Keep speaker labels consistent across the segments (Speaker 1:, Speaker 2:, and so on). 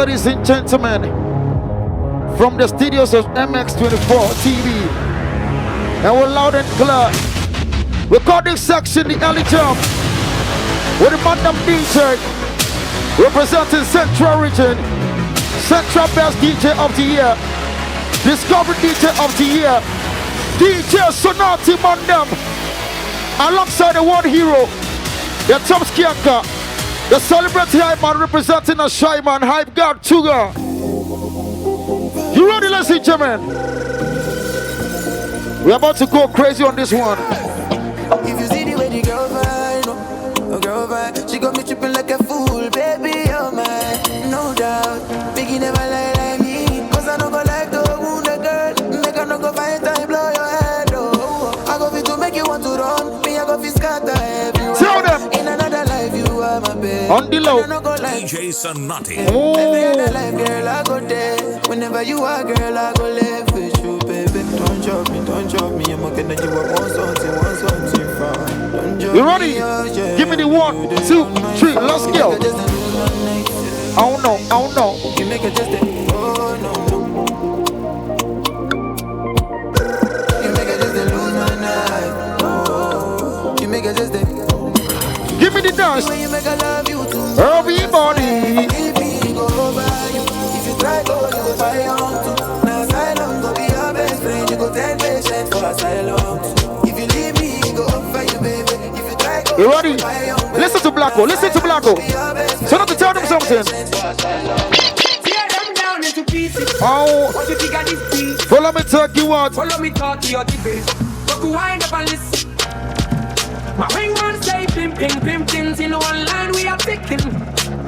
Speaker 1: ladies and gentlemen, from the studios of MX24 TV, and we're loud and clear. Recording section, the early jump, with the Madam DJ, representing Central Region, Central Best DJ of the Year, Discovery DJ of the Year, DJ Sonatty Madam, alongside the world hero, the top skianka, the celebrity hype man representing a shy man, hype god Sugar. You ready, ladies and gentlemen? We're about to go crazy on this one.
Speaker 2: If you see the way the girl vibe, she got me tripping like a fool, baby, oh my, no doubt. Biggie never lie like me, cause I don't go like the wound a girl. Make her no go find time, blow your head, oh. I go fit to make you want to run, me I go fit scatter everywhere.
Speaker 1: Tell them.
Speaker 2: In another life you are my babe.
Speaker 1: On the low.
Speaker 3: DJ Sonatty.
Speaker 2: Every other life, girl, I go there. Whenever you are, girl, I go live with you, baby. Don't drop me, I'm okay that you want something from.
Speaker 1: You ready? Give me the 1, 2, 3, let's go. Oh no, oh no.
Speaker 2: You make it just a, oh no. You make it just a lose my night. Oh, you make it just a.
Speaker 1: Give me the dance.
Speaker 2: When you make I love you too.
Speaker 1: Everybody.
Speaker 2: If you go over you, if you try go, you go buy on too. Now asylum go be your best friend. You go 10 patients for asylum too. If you leave me, go over you, baby.
Speaker 1: You ready? Listen to Blacko, listen to Blacko. So not to tell them something. Oh, follow me talk you out.
Speaker 4: Follow me talk to your debate. But go wind up and listen. My wingman say pim pim pim things in one line we are picking.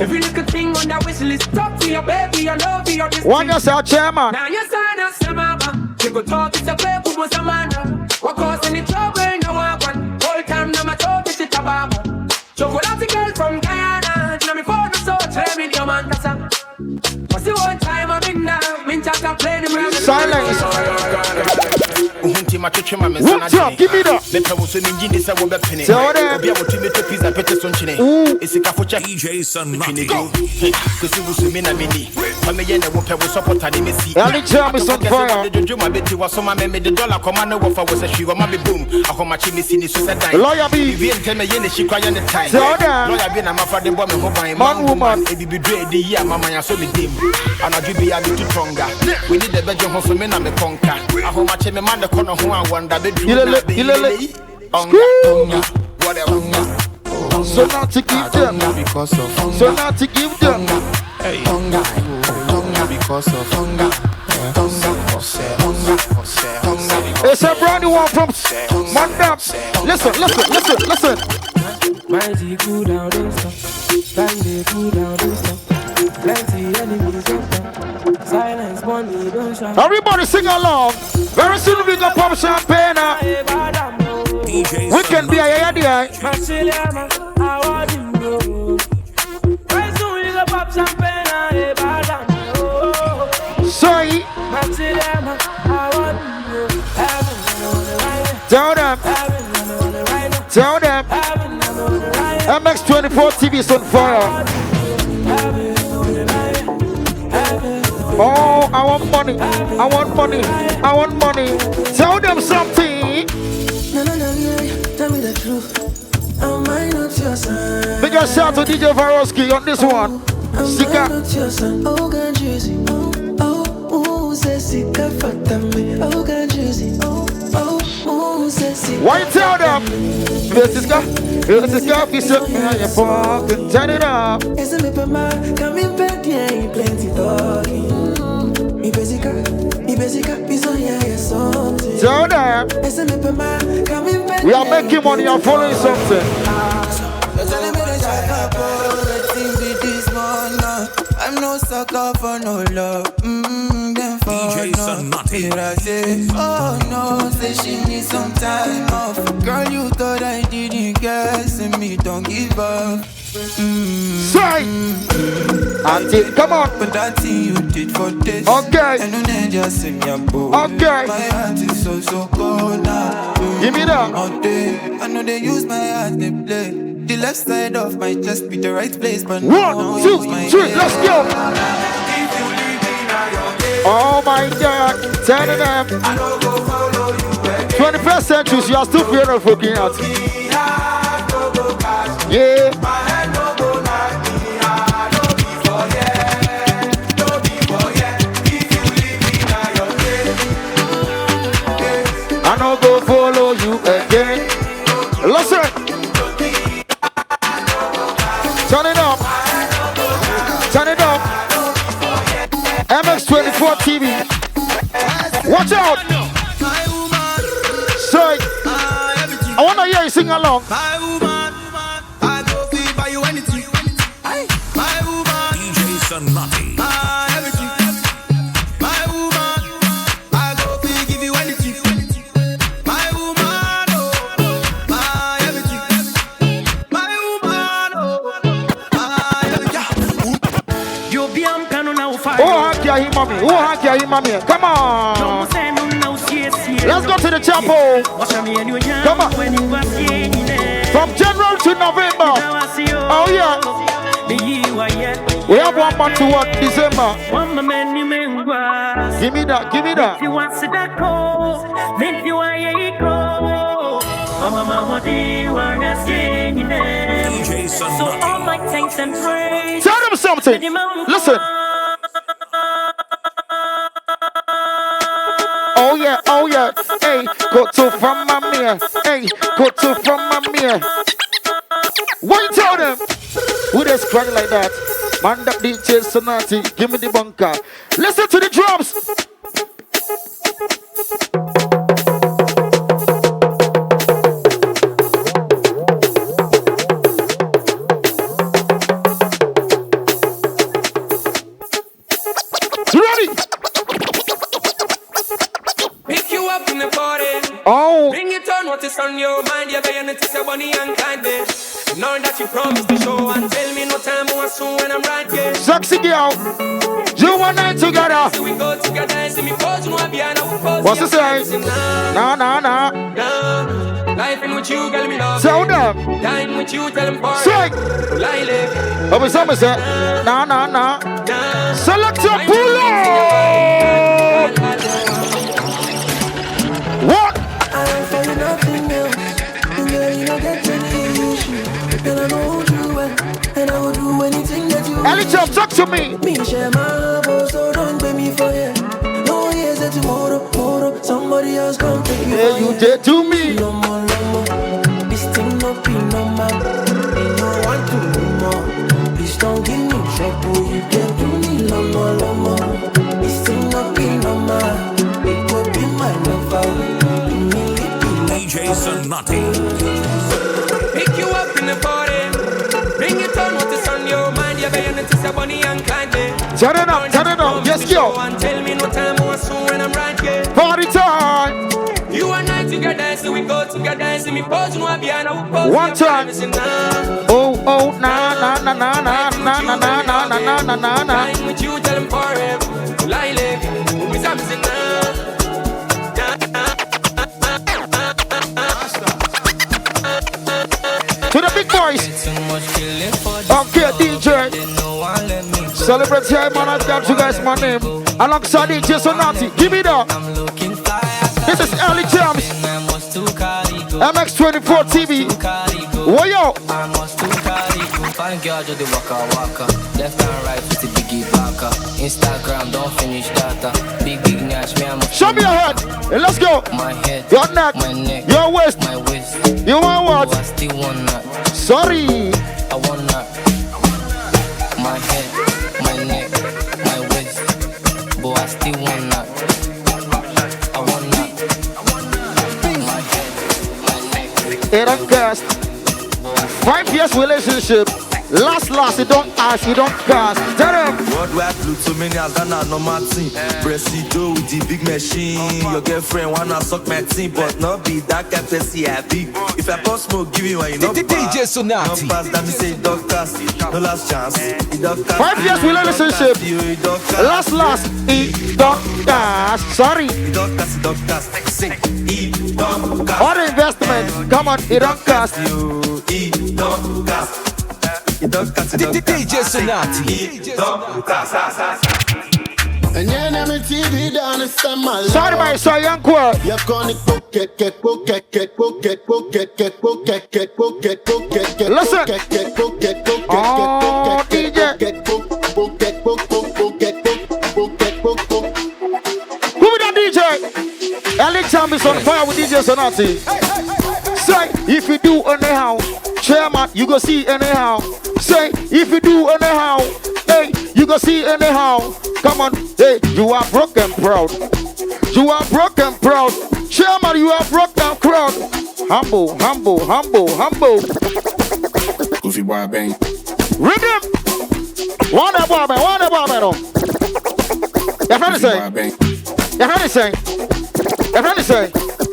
Speaker 4: Every little thing on that wish list. Talk to your baby, I love you, this
Speaker 1: one is our chairman.
Speaker 4: Now your son is the mama. You go talk to the people who's a man. What causing the trouble in the wagon? All time now my talk is the tababa. Chocolate girl from Guyana. Now me phone so tell me your man kasa. What's the one time I'm in now? Min chat and play the
Speaker 1: silence. What's up? Give me that. Tell them.
Speaker 3: DJ Sonatty.
Speaker 1: Early jam is on fire. Lawyer B. Tell them. Man, woman.
Speaker 5: We need the bedroom hustle, men and me conquer. I hold my chain, man, the corner who I wonder.
Speaker 1: So not to give them. So not to give them.
Speaker 5: Because of hunger.
Speaker 1: It's a brand new one from Mandam. Listen.
Speaker 4: Mighty cool down, don't stop. Time cool down, don't stop. Plenty enemies don't stop. Silence, money, don't shout.
Speaker 1: Everybody sing along. Very soon we gonna pop champagne. We can be a yaya. Sorry. Tell them. MX24 TV is on fire. Oh, I want money. Tell them something.
Speaker 2: No, tell me the truth. Am I not your son?
Speaker 1: Big shout to DJ Varosky on this one. Sika.
Speaker 2: Not your son. Oh, God, juicy. Oh, say Sika fatame. Oh, God, juicy. Oh, say Sika.
Speaker 1: Why tell them? Here's this guy. He's sitting on your pocket. Turn it up.
Speaker 2: It's a little man coming back. Yeah, plenty talking. Me basica, he's on yeah, something.
Speaker 1: Tell them.
Speaker 2: It's a little man coming back.
Speaker 1: We are making money and following something.
Speaker 2: I'm no sucker for no love.
Speaker 3: DJ Sonatty.
Speaker 2: Oh no, say she needs some time off. Girl, you thought I didn't guess, and me don't give up.
Speaker 1: Say, come on.
Speaker 2: But that thing you did for this.
Speaker 1: Okay.
Speaker 2: I know they just sing your boy.
Speaker 1: Okay.
Speaker 2: My heart is so cold now.
Speaker 1: Give me that.
Speaker 2: All day. I know they use my heart, they play. The left side of my chest be the right place, but
Speaker 1: 1, 2, 3, let's go. Oh my God, telling them. 21st century, you are still fearing of looking out. Yeah. I no go follow you again. Listen. Turn it up. Turn it up. MX24 TV. Watch out. Say, I want to hear you sing along.
Speaker 2: My woman, I go feel by you anything. My woman,
Speaker 3: DJ Sonatty.
Speaker 2: everything. My woman, I go feel give you anything. My woman, oh, my everything. My woman, oh, everything.
Speaker 4: You be am kanu na ufa.
Speaker 1: Oh, hang mommy. Oh, hang mommy. Come on. Let's go to the chapel. Come on. From January to November. Oh, yeah. We have 1 month to work, December. Give me that, give me that.
Speaker 3: DJ
Speaker 4: So all my
Speaker 3: Sonatty.
Speaker 4: thanks and praise.
Speaker 1: Tell them something. Listen. Oh yeah, oh yeah. Hey, go to from my mirror. Hey, go to from my mirror. What you tell them? Who they crying like that? Man, that DJ Sonatty, give me the bunker. Listen to the drums. You ready?
Speaker 4: Pick you up in the party.
Speaker 1: Oh,
Speaker 4: Bring it on what is on your mind. You're begging to say bunny and kindness. Knowing that you promised to show and tell me no time more soon when I'm right here.
Speaker 1: sexy girl. You and I together.
Speaker 4: So we go together and see me pose no behind our pose.
Speaker 1: What's the say? Nah, nah, nah.
Speaker 4: Life in with you, girl, me love.
Speaker 1: Tell them.
Speaker 4: Dying with you, tell them for
Speaker 1: Say.
Speaker 4: Lily.
Speaker 1: Oh, but some say, nah, nah, nah. Select your pull up. What?
Speaker 2: I'm for nothing else. And girl, you don't get any issue. And I know you well. And I will do anything that you
Speaker 1: Ellie Chop, talk to me.
Speaker 2: Me share my love, so don't pay me for it. No, here's a tomorrow, tomorrow. Somebody else come take you.
Speaker 1: Yeah, you did to me.
Speaker 2: No more, no more. This thing no be no man. Ain't no one to do more. Please don't give me trouble. You can't do me no more, no more. This thing no be no man. It could be my lover.
Speaker 3: DJ Sonatty.
Speaker 4: Pick you up in the party. Bring it on what is on your mind. You're begging to say bunny and kindness.
Speaker 1: Turn it up, yes, yo.
Speaker 4: And tell me no time more soon when I'm right here.
Speaker 1: Party time.
Speaker 4: You and I together, so we go together. See me pose no behind our pose.
Speaker 1: One time. Oh, oh, na, na, na, na, na, na, na, na, na, na, na, na, na.
Speaker 4: Lying with you, tell them forever. Lily, who's I'm missing now?
Speaker 1: To the big boys. Okay, DJ. Celebrate here, man. I've got you guys my name. Alongside DJ Sonatty. Give me that. This is Early Jams. MX24 TV. Whoa, yo.
Speaker 6: Fine girl, just the waka. Left and right with the biggie baka. Instagram, don't finish data. Big nash, me, I'm a
Speaker 1: Show me your head. Hey, let's go.
Speaker 6: my head,
Speaker 1: Your neck.
Speaker 6: my neck,
Speaker 1: Your waist.
Speaker 6: my waist.
Speaker 1: You want
Speaker 6: Oh, I
Speaker 1: what?
Speaker 6: still want that.
Speaker 1: Sorry.
Speaker 6: I want that. My head, my neck, my waist. But I still want that. I want that. My head, my neck.
Speaker 1: It don't cast. 5 years relationship. Last, you don't ask, you don't cast. Tell them.
Speaker 7: What do I flew to many as Ghana no Martin? Presido with the big machine. Your girlfriend wanna suck my team, but not be that kind of see I big. If I pass smoke, give you one, you know.
Speaker 8: DJ Sonatty.
Speaker 7: No pass that me say doctors, no last chance.
Speaker 1: 5 years relationship. Last, it don't cast. Sorry.
Speaker 7: Doctors, say it don't cast.
Speaker 1: All the investment. Come on, it don't cast.
Speaker 7: It don't cast. It don't cast.
Speaker 8: DJ Sonatty.
Speaker 7: It don't cast.
Speaker 2: And yeah,
Speaker 8: me TV down and send my
Speaker 1: Sorry, my son, young quirk.
Speaker 8: You're gonna get.
Speaker 1: Listen. Oh, DJ. Who be that DJ? Alex Sam is on fire with DJ Sonatty. Say, if you do anyhow, chairman, you go see anyhow. Say, if you do anyhow, hey, you go see anyhow. Come on, hey, you are broken proud. You are broken proud. Chairman, you are broken proud. Humble.
Speaker 8: Goofy boy bang.
Speaker 1: Rhythm. One boy, no. Your friend is saying.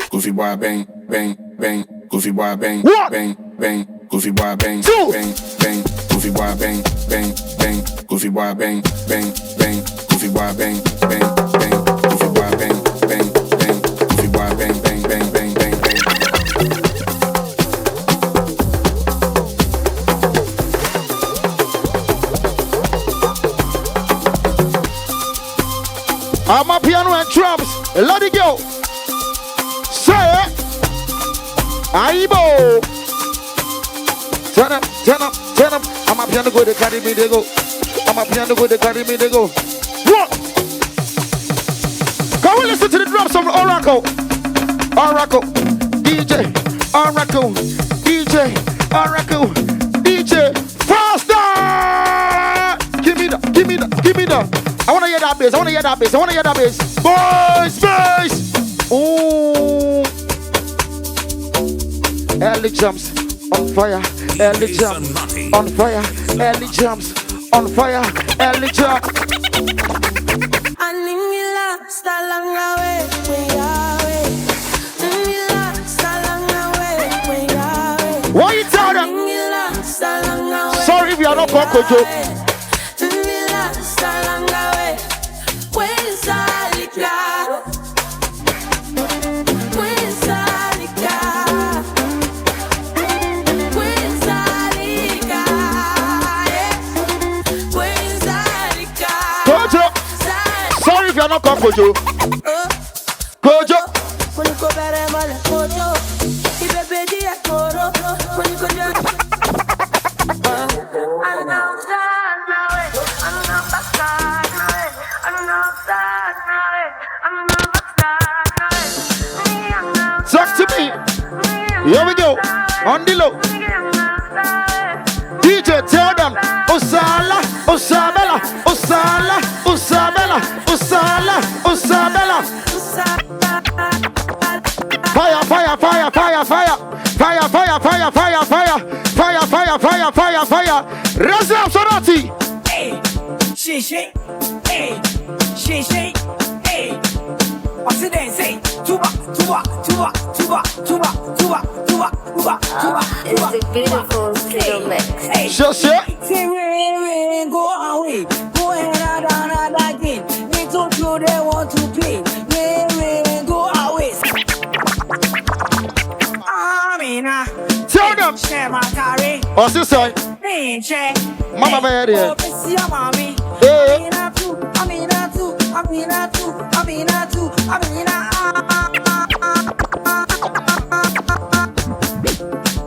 Speaker 8: Goofy boy bang. Goofy boy bang.
Speaker 1: What?
Speaker 8: Bang. Goofy boy bang.
Speaker 1: Two.
Speaker 8: Bang. Goofy boy bang. Goofy boy bang. Goofy boy bang. Goofy boy bang. Goofy boy bang.
Speaker 1: I'm a piano and drums. Let it go. Say it. Aibo. Turn up. I'm a piano go, they carry me, they go. What? Go and listen to the drums of Oracle. DJ. Faster. Give me that. I wanna hear that bass. Boys, bass. Ooh. Early jumps on fire. Early jump on fire. Early jumps on fire. Early jump. What you tell them? Sorry if you are not Kojo. Sorry if you are not Kojo. Kojo. Talk to me. Here we go. On the low. DJ, tell them. Osala. Fire. Raise up, Sonatty.
Speaker 4: Hey, shake. Hey, what's it then? Say, tuba.
Speaker 9: It's a beautiful skill mix.
Speaker 4: Hey,
Speaker 1: Sure.
Speaker 4: say, rain, go away. Go ahead and again. We told you they want to play. Rain, go away. Amina.
Speaker 1: Tell them.
Speaker 4: Share my carry.
Speaker 1: What's this side? Mama, my head here.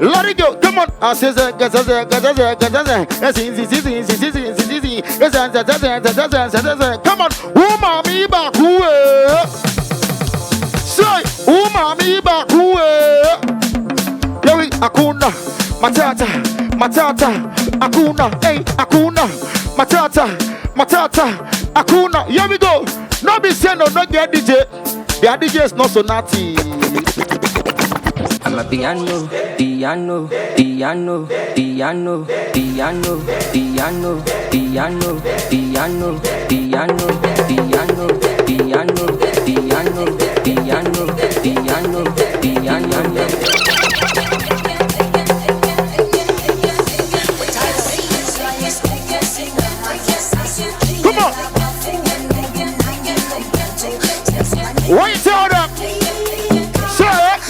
Speaker 1: Let it go, come on. I says, come on. Mommy back away. Say, mommy back away. Yowi akuna, matata, akuna, hey, akuna, matata, akuna. Here we go. No be saying no get DJ. The DJ is not Sonatty.
Speaker 6: I'm a piano.
Speaker 1: Come on. What you tell them? Say it.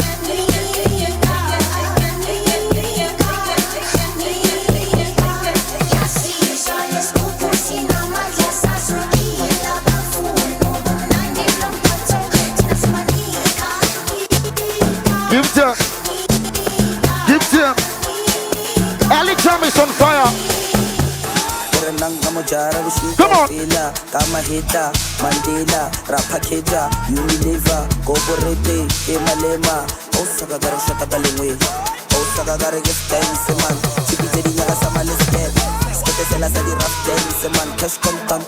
Speaker 1: Jam is on fire. Come on.
Speaker 2: Mandela, Rapakeja, Unilever, Goborete, Emalema, Osaka Shatabalingwe, Osaka Garagas dance, man, Chippy Yasamalis dead, Sketela Sadi Rap dance, man, cash content,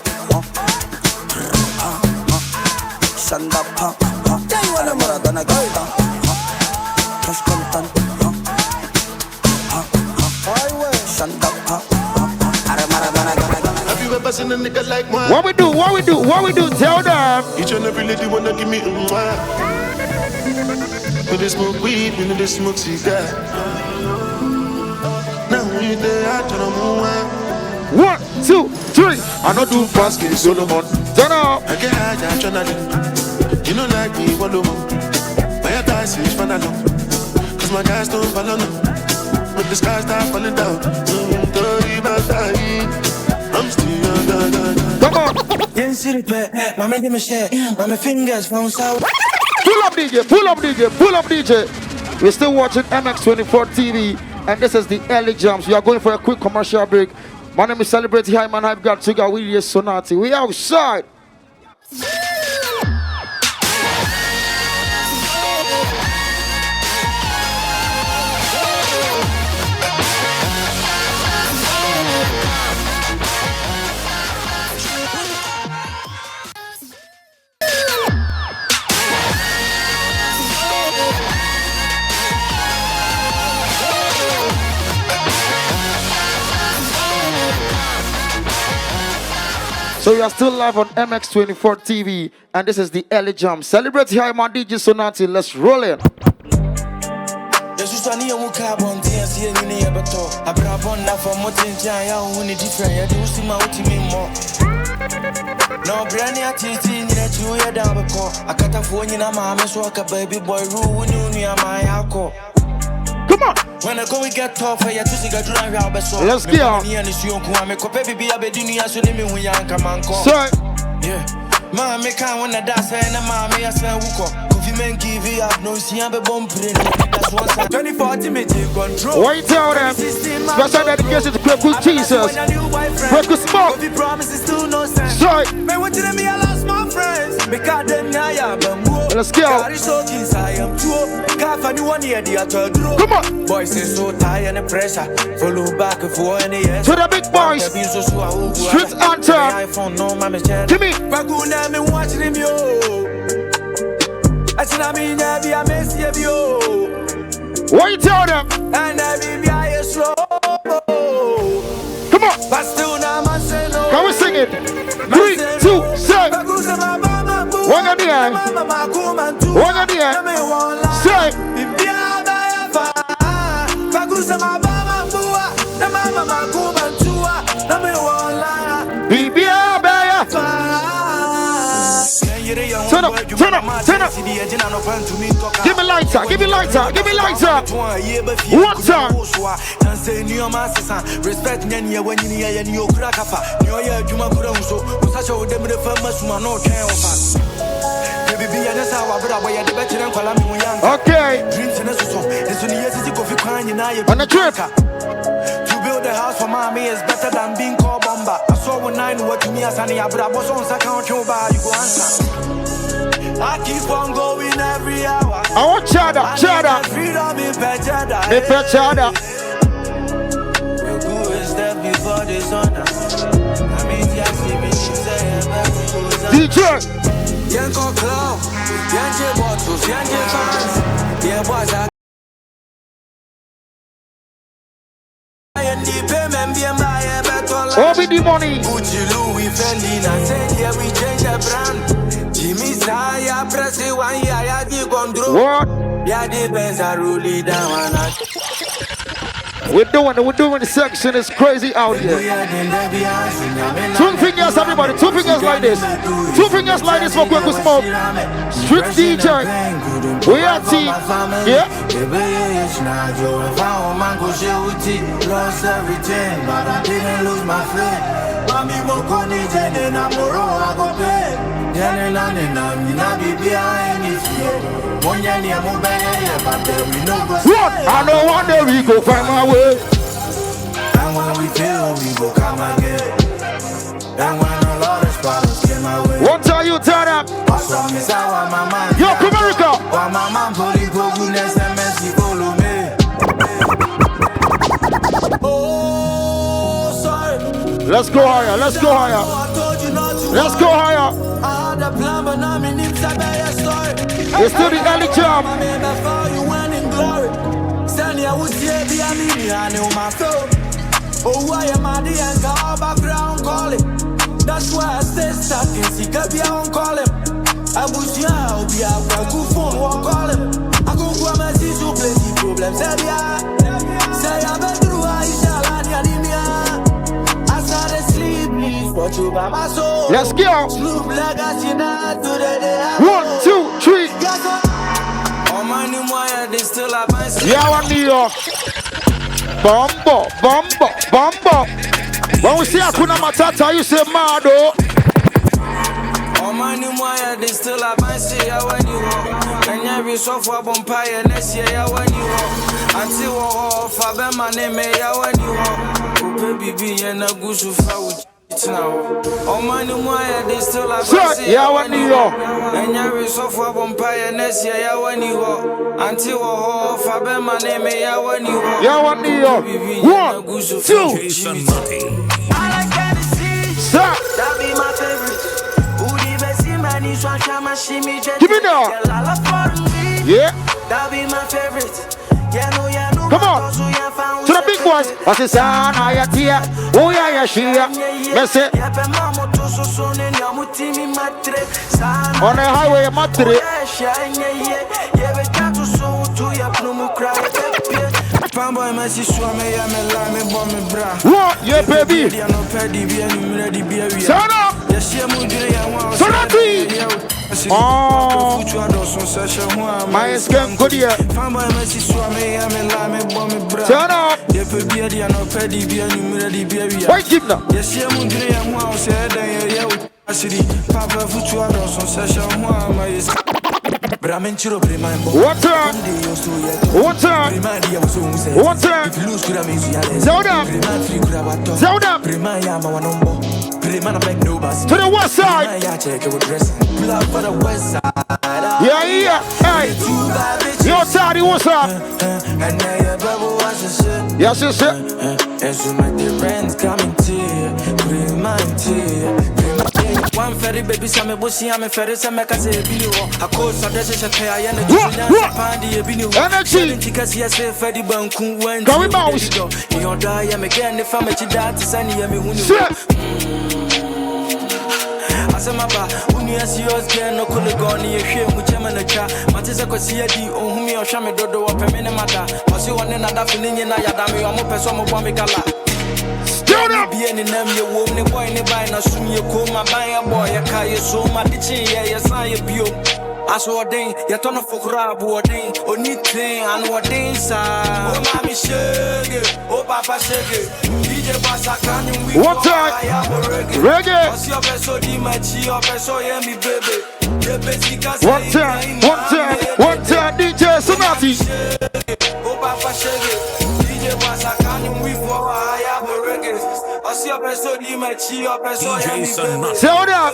Speaker 2: Shanda Pump, Maradona Gata, cash content, Shanda Pump,
Speaker 10: Seen a nigga like mine.
Speaker 1: What we do, tell them.
Speaker 10: Each and every lady wanna give me when they smoke weed, when they smoke cigar. Now we there, I turn on
Speaker 1: 1, 2, 3. I not do fast, get Solomon. Turn up.
Speaker 10: I get high, I'm tryna. You know like me, follow me. My advice is fan alone. Cause my guys don't follow no. But the sky start falling down. I'm still young.
Speaker 1: Come on.
Speaker 2: Mama give me share, mama fingers from south.
Speaker 1: Pull up DJ. We're still watching MX24 TV, and this is the early jumps. We are going for a quick commercial break. My name is Celebrity High Man. I've got Sugar with you, Sonatty. We outside. So we are still live on MX24 TV, and this is the early jump. Celebrate here, my DJ Sonatty. Let's roll it.
Speaker 2: No granny at teaching that you are down before. I cut a phone in a mamma, so I can baby boy rule when you near my alcohol.
Speaker 1: Come on.
Speaker 2: When I go, we get tough for you to see a drive out.
Speaker 1: Let's get on. Sorry.
Speaker 2: Yeah. Mamma can't want to dance and mamma, I say, Coffee man give you up, no, see, I'm a bomb print. That's 2040 meeting control.
Speaker 1: Why tell them? Special dedication to Preku Jesus. Preku Smoke.
Speaker 2: Coffee promises to no sense.
Speaker 1: Sorry.
Speaker 2: Man, what did I mean? I lost my friends. Because them now,
Speaker 1: let's go.
Speaker 2: I am too. Calf and you want here, the other.
Speaker 1: Come on.
Speaker 2: Boys is so tired and pressure. Follow back for any years.
Speaker 1: To the big boys. Street anthem. Give me.
Speaker 2: Me watching him yo. I said I mean I miss you.
Speaker 1: What you tell them?
Speaker 2: And I be I slow.
Speaker 1: Come on.
Speaker 2: But still now I say no.
Speaker 1: Can we sing it? 3, 2, 7. One of the end. One of the end. Say. Turn up. Give me lighter. One time.
Speaker 2: Respect when you
Speaker 1: okay. On the trip.
Speaker 2: To build a house for mommy is better than being called bomber. I saw one night what to me as an but I was on account you go answer. I keep on going every hour.
Speaker 1: I want chada.
Speaker 2: Freedom in Pechada. We're good step before the sun. I mean,
Speaker 1: DJ.
Speaker 2: Yanko Club, Yanko Bottles, Yanko Fans. Yeah, boys.
Speaker 1: Obi the money.
Speaker 2: Gucci Louis Fendi, I said yeah we change the brand. Jimmy Saya press it 1 year, I did control.
Speaker 1: What?
Speaker 2: Yeah, the Benz are really down.
Speaker 1: We're doing the section is crazy out here. 2 fingers, everybody. 2 fingers like this. 2 fingers like this for Preku Smoke. Street DJ. We are team. Yeah.
Speaker 2: Lost everything, but I didn't lose my faith. Mami moko ni jene na moro ago pay. Jene na be behind it. Monya ni amubeye, but we no go.
Speaker 1: What? I know one day we go find my way.
Speaker 11: And when we fail, we will come again. And when a lot of problems came my way.
Speaker 1: What time you turn up? Yo, America.
Speaker 11: Why my man body go goodness and mercy follow me. Oh, sorry.
Speaker 1: Let's go higher. Let's go higher. Let's go higher.
Speaker 11: I had a plan, but now me need to be a story.
Speaker 1: It's still the early job.
Speaker 11: Before you went in glory. Stanley, I was here, be a me, I know my soul. Oh, I am a the and go background calling. That's why I stay stuck in Sika, on call him. I was young, I'll be out, I go phone, walk call him. I go for my sister, plenty problems. Say, I'm a true, I shall, and Yanimia. I started sleeping, but you by my soul.
Speaker 1: Let's go.
Speaker 11: Sloop legacy now to the day.
Speaker 1: 1, 2, 3.
Speaker 11: All my new wire, they still have my soul.
Speaker 1: Yeah, I New York. Bumbo, bumbo, bumbo. When we see Akuna Matata, you say Mado.
Speaker 11: All my new wire, they still have my say. I want you all. And every software bumpire next year, I want you all. Until all Faber, my name, I want you all. Baby, and a goose of flower. All my new wire, they still have my say.
Speaker 1: Yeah, I want you all.
Speaker 11: And every software bumpire next year, I want you all. Until all Faber, my name, I want you all.
Speaker 1: Yeah, I want you all. 1, 2.
Speaker 3: Sonatty.
Speaker 1: Sir.
Speaker 11: That be my favorite.
Speaker 1: Give me that. Yeah.
Speaker 11: That be my favorite.
Speaker 1: Come on. To the big boys. What's the sound? I hear. Oh, yeah, she. Messi. On the highway, Matri. What? Yeah, baby. Turn up. Sonatty. Oh, my scam good here. Turn up. Wait, keep now. What time? What time? What time? Sound up. Sound up. To the west side. Yeah, yeah. Hey. Yo, Sonatty, what's up? Yes, yes, sir.
Speaker 11: One ferry baby, some bussy, I'm a ferry, some make us a video. A course of the pay, and
Speaker 1: energy.
Speaker 11: Ferry Banku went.
Speaker 1: Go mouse.
Speaker 11: You'll die, I'm again, the family that is any of me. Asamaba, Unia Sios can no Kuligoni, a shame with Jamaica, Matisa Cosia, whom you are Shame Dodo or Peminamata, was you one another feeling in Ayadami or Mopesomo Bomicala.
Speaker 1: Still up!
Speaker 11: Be any name you won't buy any buy, no soon you call my buy a boy, a car, so my ditching, yes, I am you. As ordain, your ton of crab, ordain, or anything, and ordain, sir. Oh, Mammy Shaggy, oh, Papa Shaggy.
Speaker 1: What time? Reggae. One time, one time, DJ Sonatty. Sound up.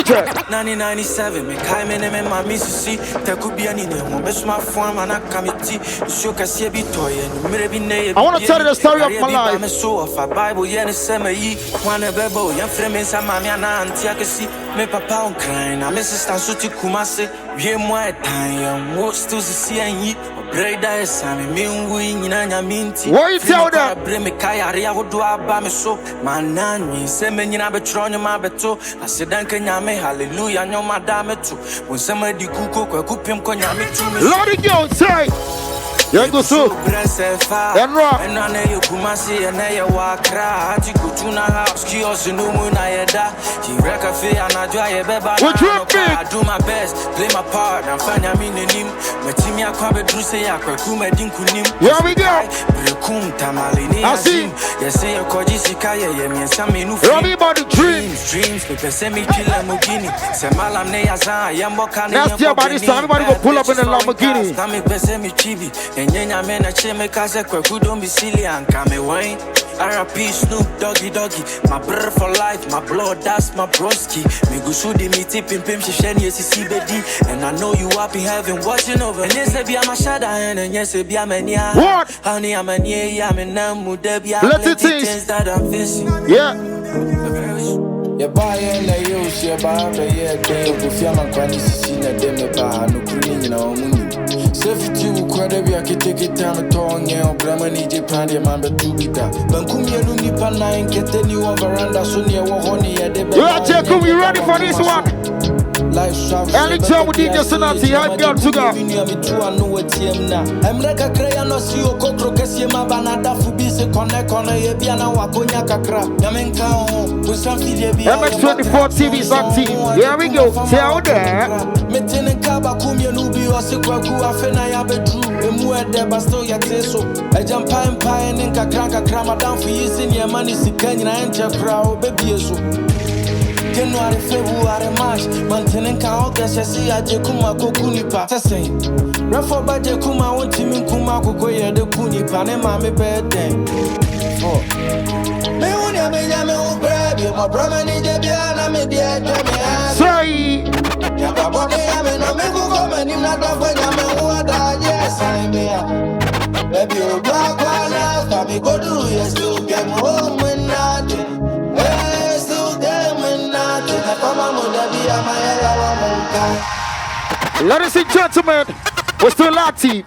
Speaker 11: 1997, me kai me name my Mississippi. There could be any name. Best my form and I come it. So can see a bit toy and maybe name.
Speaker 1: I want to tell you the story of my life.
Speaker 11: I'm so of a Bible, yen is semi. One a bebo, young friend, and some mammy and auntie. I can see me papa on crying. I'm Mrs. Tansuti Kumase. We more time, most to see and eat. Breda is Sammy, mean wing in a minty.
Speaker 1: What you tell them?
Speaker 11: Bring me Kaya, would do a me so. My nanny, send me in a betron, my beto. I said, Duncan Yame, hallelujah, no madame too. When somebody cook, I cook him, Konyami to me.
Speaker 1: Lord, you say. Yeah, go so. And rock.
Speaker 11: And I know you Kumasi and I walk cry. You go to my house, Kios, no moon, I had he wreck a fee and I dry a beba. I do my best, play my part, and find a meaning him. But Timmy, I come to say, I could come and dink him.
Speaker 1: Here we go.
Speaker 11: Brekum Tamalini. I see. Yes, say a Kojisika, and some new
Speaker 1: everybody dreams.
Speaker 11: Dreams, people send me kill a Mugini. Semalam Neaza, Yambokan.
Speaker 1: That's your body, so everybody will pull up in the Lamborghini.
Speaker 11: Come me, me chibi. Nyenya mena cheme kaze kweku don't be silly and kame wine. R.I.P. Snoop Doggy Doggy. My brother for life, my blood, that's my broski. Me go shoot the me tip in pim shisheni CBD. And I know you up in heaven watching over. And yes, be a mashada and yes, be a mania.
Speaker 1: What?
Speaker 11: Honey, I'm a near, I'm a namu, Debbie.
Speaker 1: Let it taste.
Speaker 11: That I'm facing.
Speaker 1: Yeah.
Speaker 11: Ya buy and I use your bar, yeah, day of the Fiaman Quanis, seen a demi bar, no cleaning or money. Safety will quite be a take it down a tongue, or Bramani Japan, the man, but to be that. Bankumi Luni Pana and get any one veranda, so near Wahoni at the back.
Speaker 1: You ready for this one? Early job with DJ Sonatty, hype girl sugar.
Speaker 11: I'm like a crayon or see your cockro, Cassiama Banada, Fubis, Connect on a Yabiana, Waponia Kakra, Yamenka,
Speaker 1: MX24 TV is active. Here we go. Tell that.
Speaker 11: Metin and Kabakumi and Ubi or Sikwaku, Afena Yabedru, and Muad de Basto Yateso, a jump pine pine and Kakranka Krama down for using your money, Sikanya and Jacrao, baby. January, February, March, Mantenenka, August, see a Jekuma Kokunipa, Sassay. Rafa Bajekuma, one team in Kumako, the Kunipa, and Mammy birthday. Oh, Meonia, Mayamo, grab you, my brother, Nijabiana, Media,
Speaker 1: Sorry.
Speaker 11: Yababone, I'm in a Mego, and in that way, I'm a water, yes, I'm here. Baby, you black one, Tommy, go do, yes, to get home when nothing.
Speaker 1: Ladies and gentlemen, we're still active.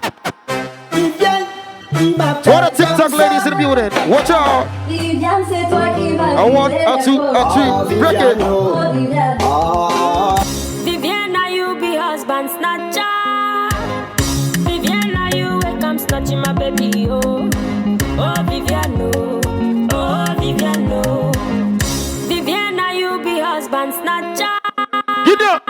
Speaker 1: What a TikTok ladies in the building. Watch out. I want a two, break it.
Speaker 12: Viviana, you be husband snatcher. Viviana, you welcome snatching my baby. Oh, oh Viviano. Oh, Viviano. Viviana, you be husband snatcher.
Speaker 1: Get up.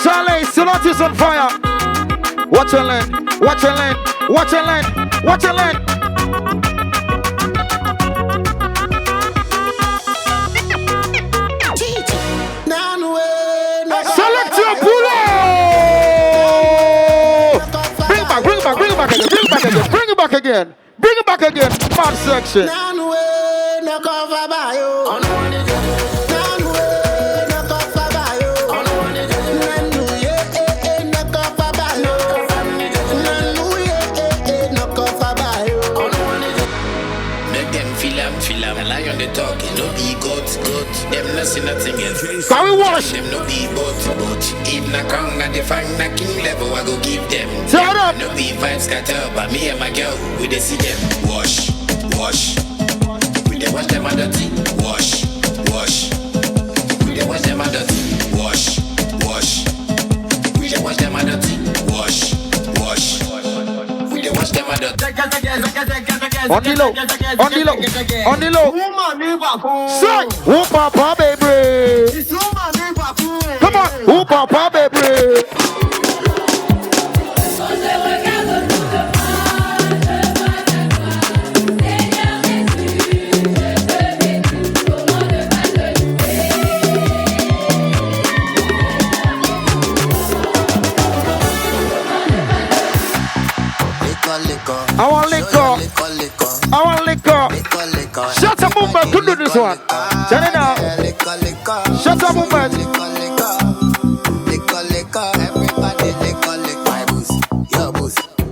Speaker 1: Charlie, Sonatty's on fire. Watch your lane. Select your bullet. Bring it back again. Mad section. Can we wash?
Speaker 13: Them no be but even a crown at the fine king level I go give them.
Speaker 1: Turn up.
Speaker 13: No be vibes got up, but me and my girl we dey see them. Wash. We dey wash them under tea. Wash. We dey wash them under tea. Wash. We dey wash them under tea. Wash. We dey wash them under tea.
Speaker 1: On the low. Say, who papa baby? Come on, who papa baby? I want liquor. Shut up, movement. Could do this one. Turn it out. Shut up, movement.
Speaker 14: Everybody liquor.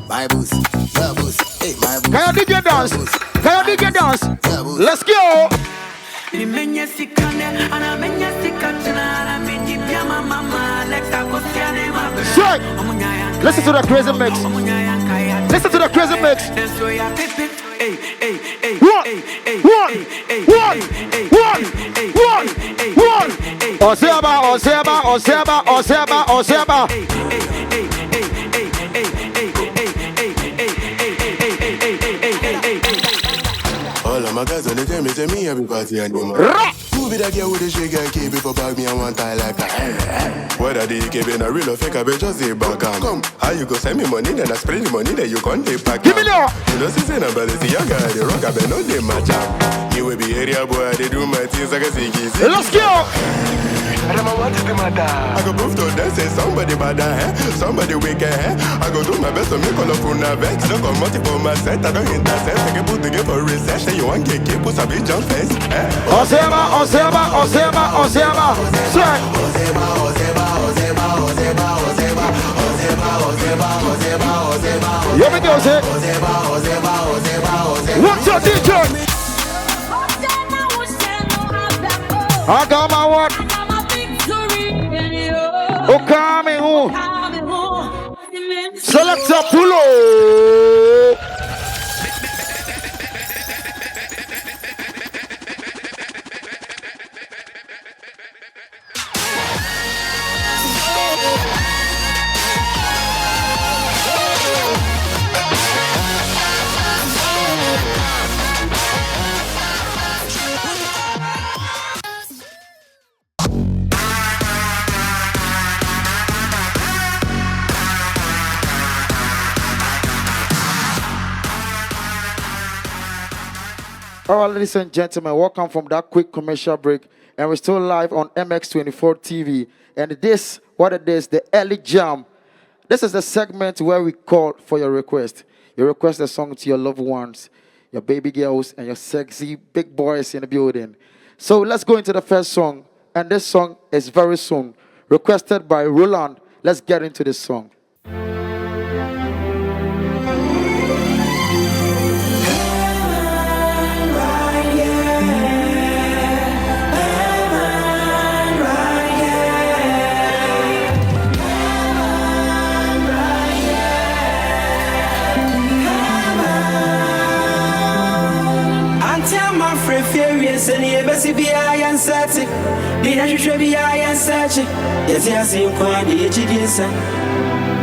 Speaker 14: My boost. Hey, my boost.
Speaker 1: Can you DJ dance? Let's go. Straight. Listen to the crazy mix. One. Oseba.
Speaker 10: All of my guys on the tell me everybody and them. Who be that girl with the shake and keep it for bag me and one tie like that? Whether they keep in a real or fake, I bet just say back and come. How you go send me money, then I spread the money, then you can't take back.
Speaker 1: Give me now.
Speaker 10: You know, since I'm about to see young guy, the rock, I bet no they match up. You will be area boy, they do my things like a ziggy.
Speaker 1: Let's go!
Speaker 10: I go prove to them, say somebody bad, somebody wicked, I go do my best to make all of una vex. I don't come multiple my set, I don't intercept. I can put together for research, say you want to keep put a big jump face.
Speaker 1: Ozema. Say. Here we go, say. What's your DJ? I got my what? Oh, coming home. Select a pulo. All right, ladies and gentlemen, welcome from that quick commercial break. And we're still live on MX24 TV. And this, what it is, the early jam. This is the segment where we call for your request. You request a song to your loved ones, your baby girls, and your sexy big boys in the building. So let's go into the first song. And this song is very soon, requested by Roland. Let's get into this song.
Speaker 11: And the embassy be I and Sati. The nature be I and Sachi. Yes, yes, in Quan, the HDS.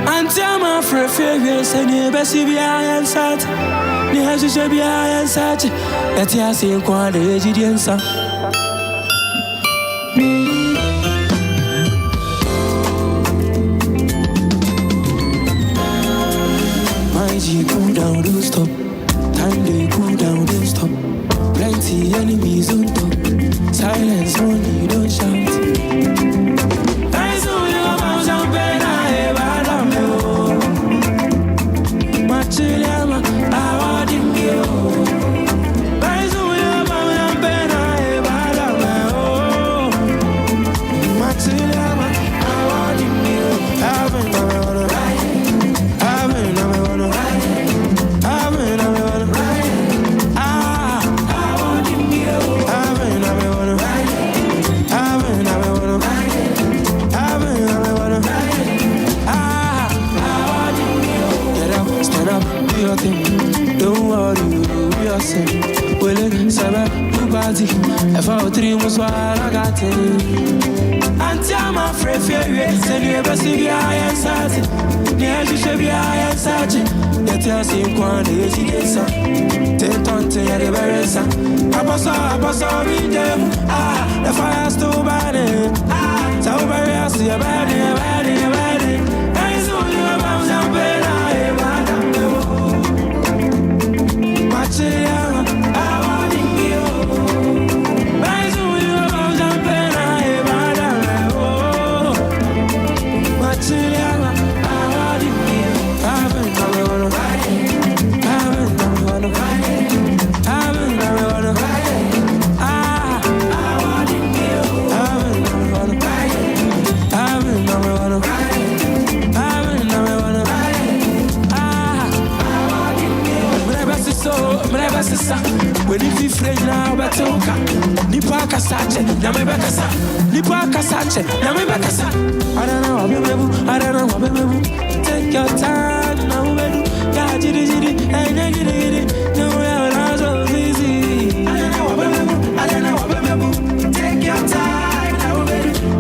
Speaker 11: And tell my friend, and the embassy be I and Sati. The nature be I and Sachi. Yes, yes, in Quan, the HDS. My G, cool down, don't stop. Time they cool down, don't stop. Plenty enemies on top. Silence only, don't shout. I saw your mouth and pen, I have a Machiliama, I want him you. I saw your mouth and pen, I have a Machiliama, I want him you. Don't worry, we are safe. Well, it's a party. If I dream was what I got it. Until my friend, and you ever see the eye and such. Yeah, she should be eye and such. Let us see one day, she gets up. Take on to the very sun. I saw me them. The fire's still burning. So very I see a body. I saw you about some better. I want you. I saw you about some better. When if you friend now, but Nipa Casace, Yameba Casa, Nipa Casace, Yameba Casa. I don't know, take your time, now, Yajiri, and no, I'm so easy. I don't know, take your time, now,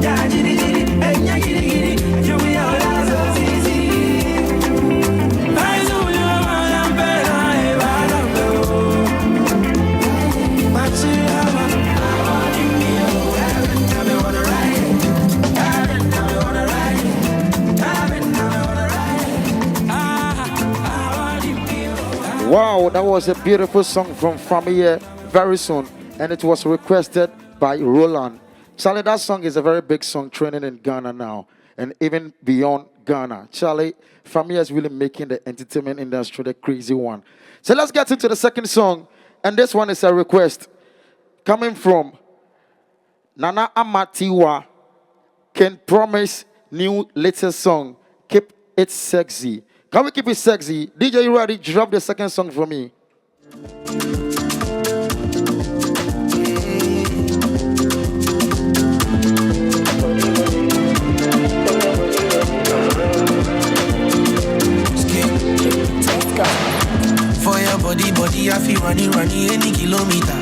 Speaker 11: Yajiri, and you will have so easy. I saw you, I'm better.
Speaker 1: Wow, that was a beautiful song from Family. Very soon. and it was requested by Roland. Charlie, that song is a very big song trending in Ghana now, and even beyond Ghana. Charlie, Family is really making the entertainment industry the crazy one. So let's get into the second song, and this one is a request coming from Nana Amatiwa. Can promise new latest song. Keep it sexy. Can we keep it sexy? DJ, you ready? Drop the second song for me.
Speaker 2: For your body, I feel running any kilometer.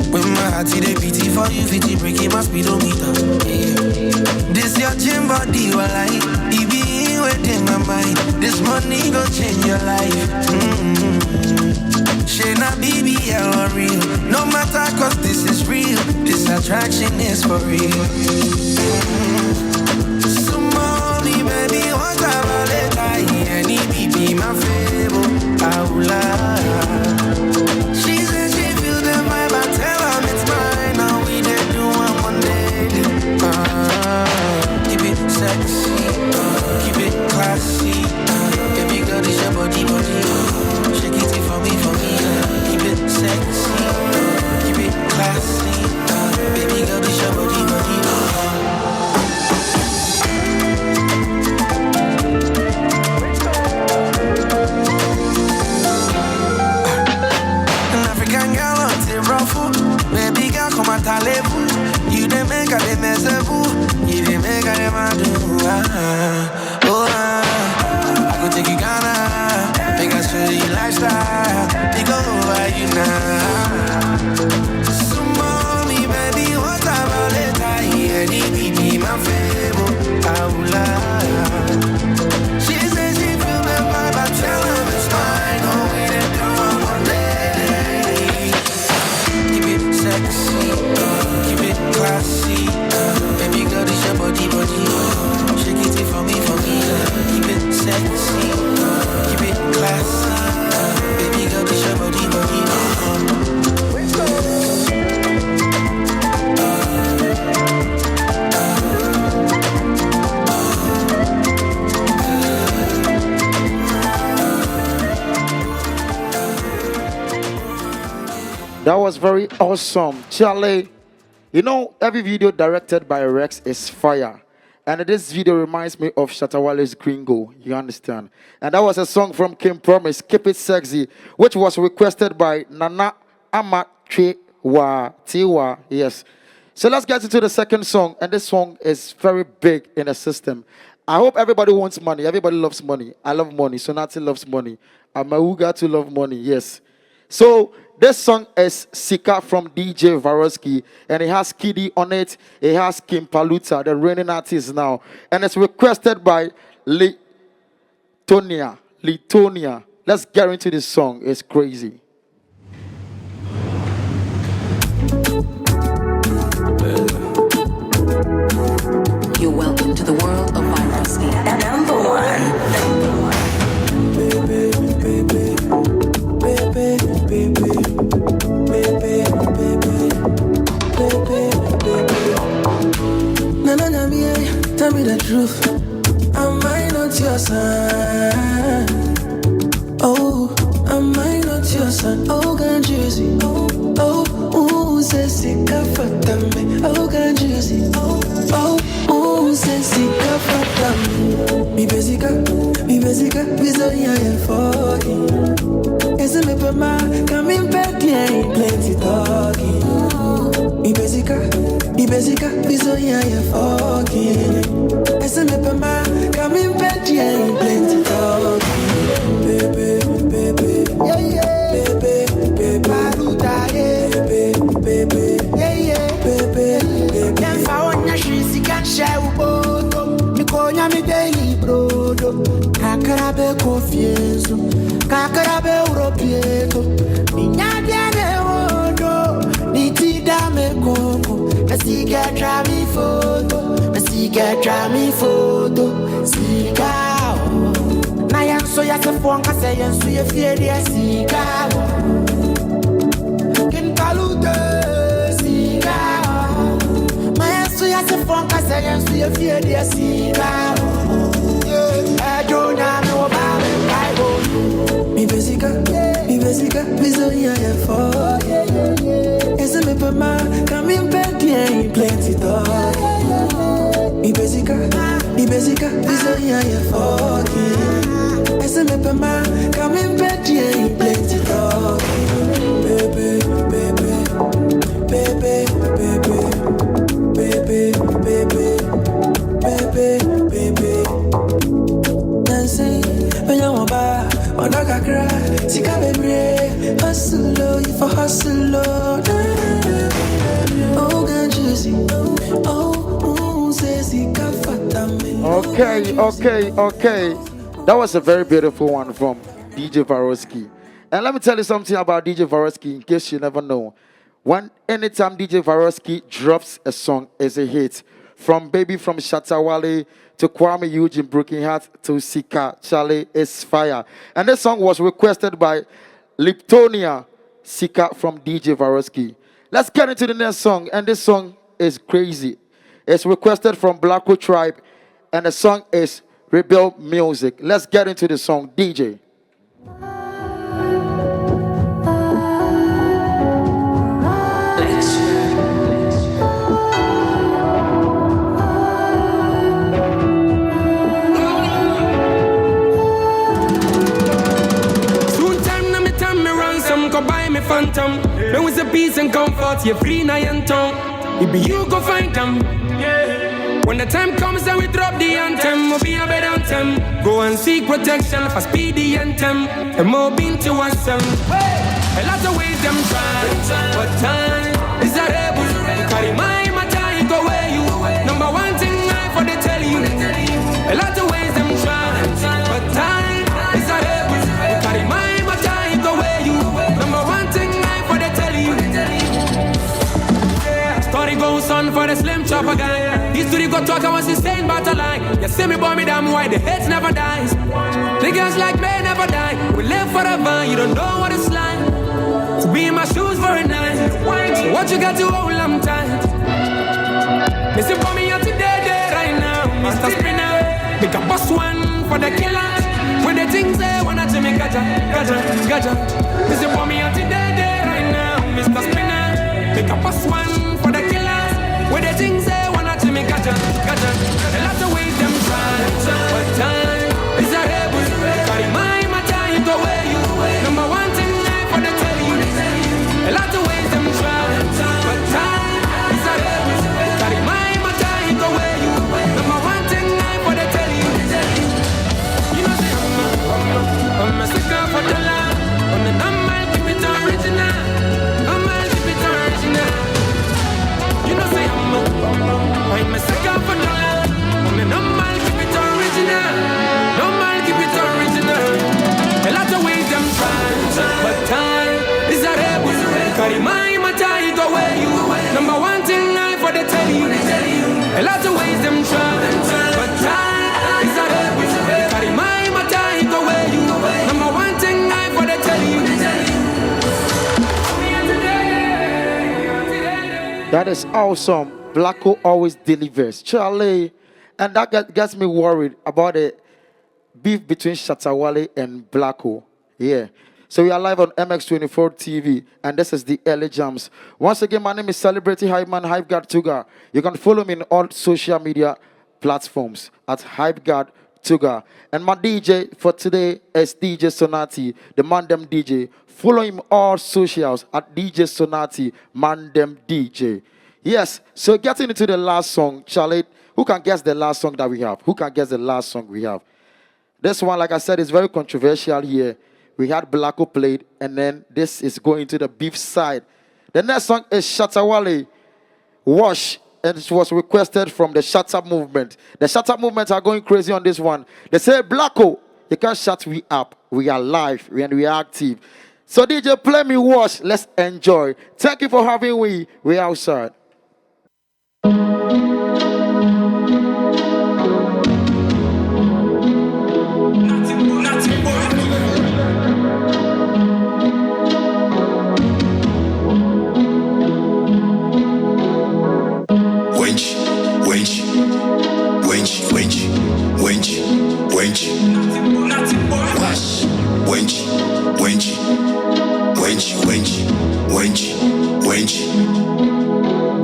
Speaker 2: When my heart is a pity for you, 50 breaking my speedometer. Yeah. This your gym body, well, it be within my mind. This money gon' change your life. She not BBL or real. No matter, cause this is real. This attraction is for real. So mommy, baby, what about it? I need be my favorite. She said she feel the vibe, I tell her it's mine. Now we did do one daily. Keep it sexy, keep it classy. Baby girl, this your body. Shake it for me. Keep it sexy, keep it classy. Baby girl, this your body. Baby girl, come at a level. You the make a de mesebu. You the make a de madu. I could take you Ghana. Make us show you lifestyle. They go over you now. So mommy, baby, what about it? I need be my favorite. She says she feel the vibe. I tell her it's fine. Oh, we didn't do one day. Keep it sexy, keep it classy. Baby girl, this your body. Shake it for me. Keep it sexy, keep it classy. Baby girl, this your body.
Speaker 1: That was very awesome. Charlie, you know, every video directed by Rex is fire. And this video reminds me of Shatawale's Gringo. You understand? And that was a song from Kim Promise, Keep It Sexy, which was requested by Nana Amatiwa. Tiwa, yes. So let's get into the second song. And this song is very big in the system. I hope everybody wants money. Everybody loves money. I love money. Sonatty loves money. Amauga to love money. Yes. So this song is Sika from DJ Varosky, and it has Kiddy on it. It has Kim Paluta, the reigning artist now, and it's requested by Litonia. Let's get into this song. It's crazy.
Speaker 15: You're welcome to the world of Varosky. Number one.
Speaker 2: Tell me the truth. Am I not your son? Oh, am I not your son? Oh, can't you see? Oh, say sika fatame. Oh, can't you see? Oh, say sika fatame. Mi basica, bizoya ya fucking. Ese me pema, coming back, yeah, plenty talking. Mi basica, bizoya ya fucking. Ese me pema, coming back, yeah, plenty talking. Baby, yeah, baby, Maruta, yeah, baby, yeah, baby. Then found your shoes, you can share with me, call me daily, bro. Kakarabe confieso, kakarabe europieto. Minha diane wodo, nitida me koko. Nasiga drami photo, siga. Na yanso ya se fonka se yanso ye fieri siga. Kin kalute.
Speaker 11: say I'm still fear they see now. I don't know about it. Mi besica, mi sonia ya for. Ese me pama, come in bed, yeah, plenty dog. Mi besica, mi sonia ya for. Ese me pama, come in bed, yeah, plenty dog. Baby, baby, baby, baby, baby, baby, baby. Dancing, when you want bar, when I cry, see come baby, hustle low, you for hustle low. Oh, can't you see? Oh, say see
Speaker 1: Okay. That was a very beautiful one from DJ Varosky. And let me tell you something about DJ Varosky in case you never know. Anytime DJ Varosky drops a song, it's a hit. From Baby from Shatawale to Kwame Eugene Broken Heart to Sika Charlie is fire. And this song was requested by Liptonia Sika from DJ Varosky. Let's get into the next song. And this song is crazy. It's requested from Blacko Tribe. And the song is Rebel Music. Let's get into the song, DJ.
Speaker 4: Go buy me phantom. There was a peace and comfort, you're free now and tongue. It be you go find them. Yeah. When the time comes that we drop the anthem, we'll be a better anthem. Go and seek protection for speedy anthem. And more been to us. A lot of ways them try, but time is a rebel. Carry my matter, go where you. Number one thing I for they tell you. A lot of ways them try, but time is a rebel. Carry my matter, go where you. Story goes on for the slim chopper guy. History go talk, I was insane battle line. You see me boy me damn why the hate never dies. Niggas like me never die. We live forever, you don't know what it's like to be in my shoes for a night. So what you got to hold them tight. Missing for me out today, right now. Mr. Spinner, make a boss one for the killers. When the things they wanna to me gaja. Missing for me out today, right now. Mr. Spinner, make a boss one for the killers. When the things they wanna to me gaja. A lot of ways them try, but time is a rebel. Carry my matter, go where you. Number one thing I for the tell you. A lot of ways them try, but time is a rebel. Carry my matter, go where you. Number one thing I for the tell you. You know say I'm a sucker for the love. On the number keep it original. You know say I'm a sucker for the love. On the number keep it original. Number keep it original. A lot of ways them try, but time is a rebel. Carry my matter, go where you. Number one thing I for the tell you. A lot of ways them try, but time is a rebel. Carry my matter, go where you. Number one thing I for the tell you.
Speaker 1: That is awesome. Blacko always delivers. Charlie. And that gets me worried about the beef between Shatawale and Blacko. Yeah. So we are live on MX24 TV. And this is the early jams. Once again, my name is Celebrity Hype Man, Hype God Tuga. You can follow me on all social media platforms at Hype God Tuga. And my DJ for today is DJ Sonatty, the Mandem DJ. Follow him all socials at DJ Sonatty, Mandem DJ. Yes, so getting into the last song, Charlie, who can guess the last song that we have? Who can guess the last song we have? This one, like I said, is very controversial here. We had Blacko played, and then this is going to the beef side. The next song is Shatawale, Wash, and it was requested from the Shut Up movement. The Shut Up movement are going crazy on this one. They say, Blacko, you can't shut we up. We are live and we are active. So DJ, play me Wash. Let's enjoy. Thank you for having me. We outside.
Speaker 13: Wench,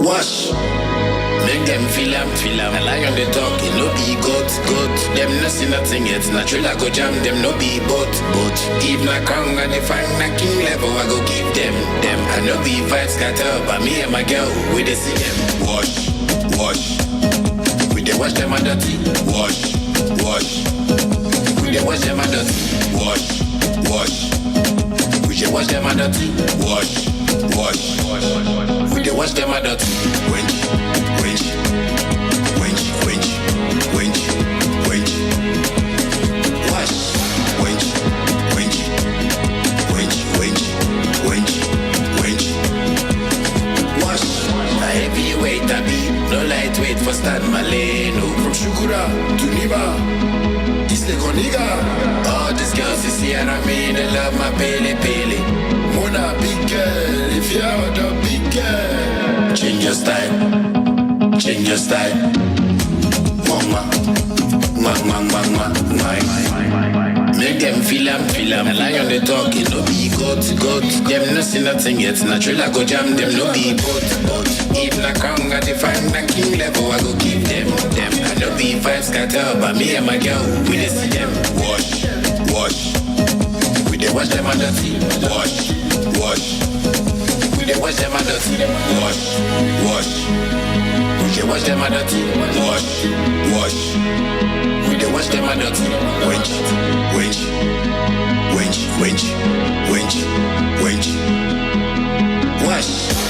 Speaker 13: wash. Make them feel am. I lie on the talk, it no be goat. Them no see nothing yet, natural I go jam, them no be boat. If na crown and if I'm na king level, I go give them. I no be vibes scatter, but me and my girl, we dey see them. Wash. We dey wash them and dirty. Wash. We dey wash them and dirty. Wash. We dey wash them and dirty. Wash. We dey wash them and dirty. Wench. Wash. Wench. Wash. A heavyweight I be, no lightweight for Stan Maleno. From Shukura to Niba, this Lekoniga. All these girls you see and I mean, they love my pele. Mona big girl, if you are the big girl. Change your style. Mama. Make them feel am. I lie on the talk, it no be goat. Them no see nothing yet, natural I go jam, them no be boat. If na crown at the fine, na king level, I go give them. I no be vibes scatter, but me and my girl, we dey see them. Wash. We dey wash them and dirty. Wash. We dey wash them and dirty. Wash. We dey wash them and dirty. Wash. We dey wash them and dirty. Wench. Wash.